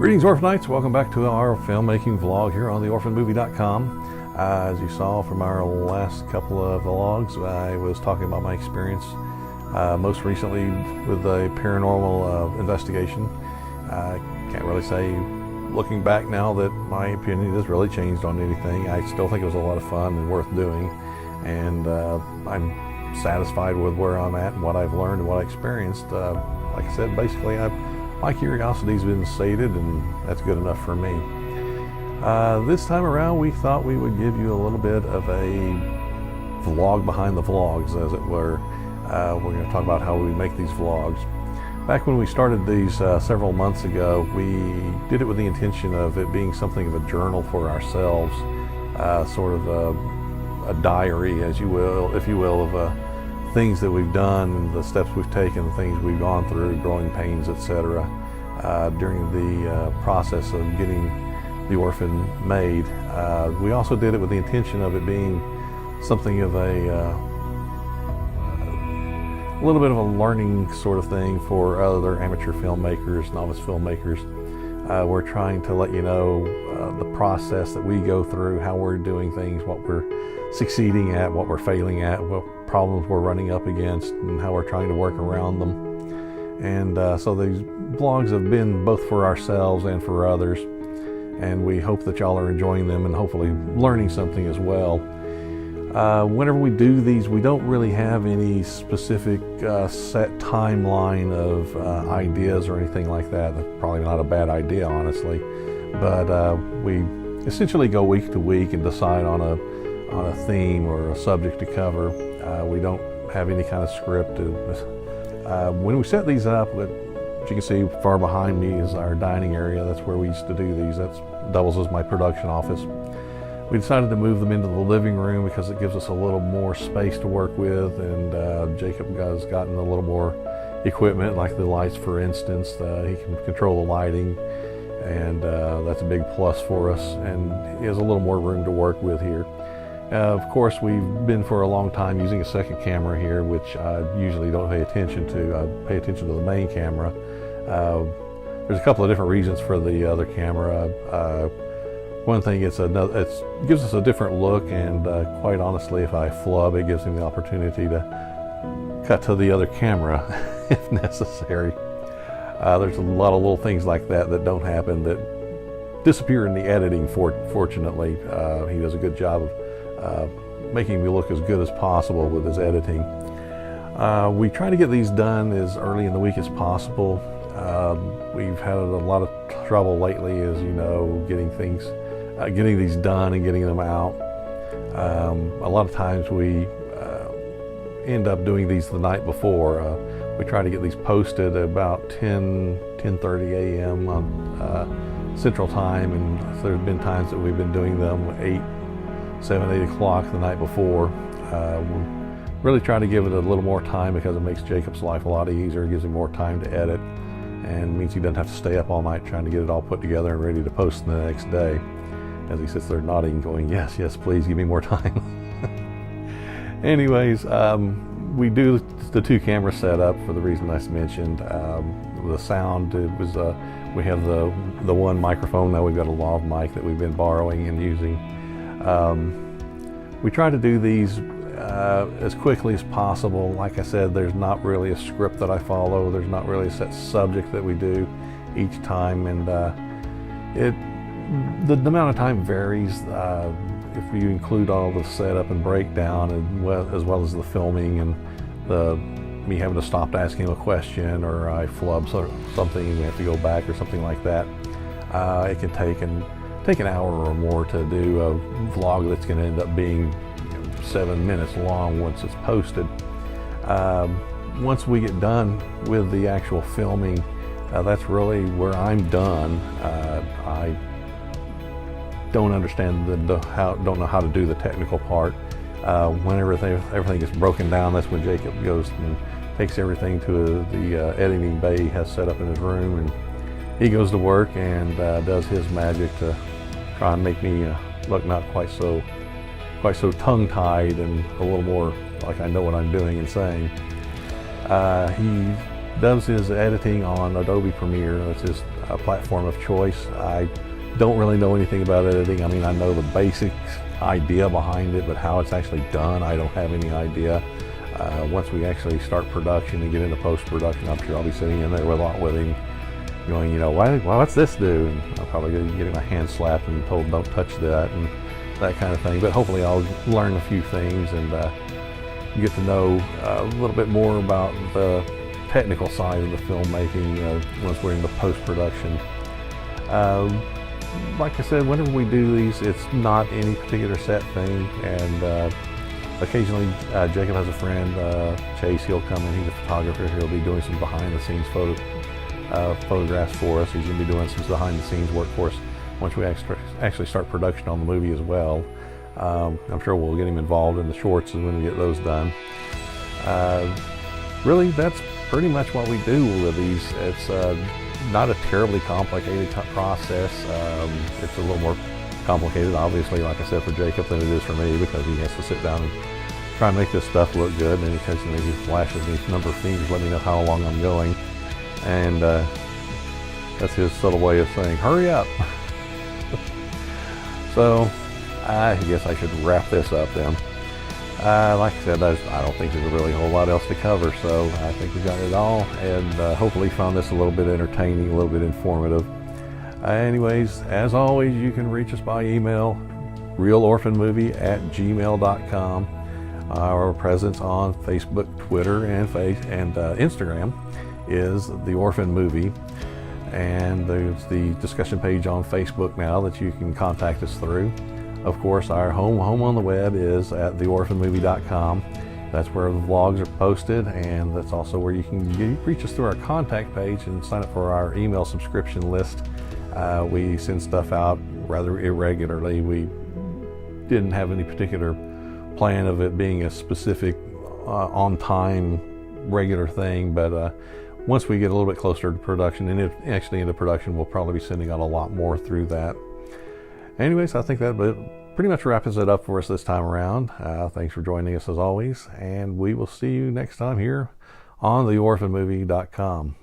Greetings, Orphanites. Welcome back to our filmmaking vlog here on the orphanmovie.com. As you saw from our last couple of vlogs, I was talking about my experience most recently with a paranormal investigation. I can't really say, looking back now, that my opinion has really changed on anything. I still think it was a lot of fun and worth doing, and I'm satisfied with where I'm at and what I've learned and what I experienced. Like I said, basically my curiosity's been sated, and that's good enough for me. This time around, we thought we would give you a little bit of a vlog behind the vlogs, as it were. We're going to talk about how we make these vlogs. Back when we started these several months ago, we did it with the intention of it being something of a journal for ourselves, sort of a diary, as you will, if you will, of things that we've done and the steps we've taken, the things we've gone through, growing pains, etc., during the process of getting the Orphan made. We also did it with the intention of it being something of a little bit of a learning sort of thing for other amateur filmmakers, novice filmmakers. We're trying to let you know the process that we go through, how we're doing things, what we're succeeding at, what we're failing at, what problems we're running up against, and how we're trying to work around them. And so these vlogs have been both for ourselves and for others, and we hope that y'all are enjoying them and hopefully learning something as well. Whenever we do these, we don't really have any specific set timeline of ideas or anything like that. That's probably not a bad idea, honestly, but we essentially go week to week and decide on a theme or a subject to cover. We don't have any kind of script. When we set these up, as you can see far behind me is our dining area. That's where we used to do these. That doubles as my production office. We decided to move them into the living room because it gives us a little more space to work with, and Jacob has gotten a little more equipment, like the lights, for instance. He can control the lighting, and that's a big plus for us, and he has a little more room to work with here. Of course, we've been for a long time using a second camera here, which I usually don't pay attention to. I pay attention to the main camera. There's a couple of different reasons for the other camera. One thing, it gives us a different look, and quite honestly, if I flub, it gives me the opportunity to cut to the other camera if necessary. There's a lot of little things like that that don't happen, that disappear in the editing, fortunately. He does a good job of making me look as good as possible with his editing. We try to get these done as early in the week as possible. We've had a lot of trouble lately, as you know, getting these done and getting them out. A lot of times we end up doing these the night before. We try to get these posted about 10:30 a.m. on Central Time, and there's been times that we've been doing them 7, 8 o'clock the night before. We really try to give it a little more time because it makes Jacob's life a lot easier. It gives him more time to edit, and means he doesn't have to stay up all night trying to get it all put together and ready to post the next day. As he sits there nodding, going, yes, yes, please give me more time. Anyways, we do the two camera setup for the reason I mentioned. The sound, we have the one microphone. Now we've got a lav mic that we've been borrowing and using. We try to do these as quickly as possible. Like I said, there's not really a script that I follow. There's not really a set subject that we do each time, and the amount of time varies. If you include all the setup and breakdown, as well as the filming and me having to stop to ask him a question, or I flub something and we have to go back or something like that, it can take an hour or more to do a vlog that's going to end up being 7 minutes long once it's posted. Once we get done with the actual filming, that's really where I'm done. I don't understand don't know how to do the technical part. Whenever everything gets broken down, that's when Jacob goes and takes everything to the editing bay he has set up in his room, and he goes to work and does his magic to try and make me look not quite so tongue-tied and a little more like I know what I'm doing and saying. He does his editing on Adobe Premiere. That's his platform of choice. I don't really know anything about editing. I mean, I know the basic idea behind it, but how it's actually done, I don't have any idea. Once we actually start production and get into post-production, I'm sure I'll be sitting in there with him going, what's this do? And I'll probably be getting my hand slapped and told don't touch that and that kind of thing. But hopefully I'll learn a few things and get to know a little bit more about the technical side of the filmmaking once we're in the post-production. Like I said, whenever we do these, it's not any particular set thing, and occasionally Jacob has a friend, Chase. He'll come in, he's a photographer. He'll be doing some behind-the-scenes photographs for us. He's going to be doing some behind-the-scenes work for us once we actually start production on the movie as well. I'm sure we'll get him involved in the shorts when we get those done. Really, that's pretty much what we do with these. It's not a terribly complicated process. It's a little more complicated, obviously, like I said, for Jacob than it is for me, because he has to sit down and try and make this stuff look good, and then occasionally he flashes me a number of fingers, let me know how long I'm going, and that's his subtle way of saying, hurry up. So I guess I should wrap this up then. Like I said, I don't think there's really a whole lot else to cover, so I think we got it all, and hopefully found this a little bit entertaining, a little bit informative. Anyways, as always, you can reach us by email, realorphanmovie@gmail.com. Our presence on Facebook, Twitter, and Instagram is The Orphan Movie, and there's the discussion page on Facebook now that you can contact us through. Of course, our home on the web is at theorphanmovie.com. That's where the vlogs are posted, and that's also where you can reach us through our contact page and sign up for our email subscription list. We send stuff out rather irregularly. We didn't have any particular plan of it being a specific on-time regular thing, but once we get a little bit closer to production, and if actually into production, we'll probably be sending out a lot more through that. Anyways, I think that pretty much wraps it up for us this time around. Thanks for joining us as always, and we will see you next time here on theorphanmovie.com.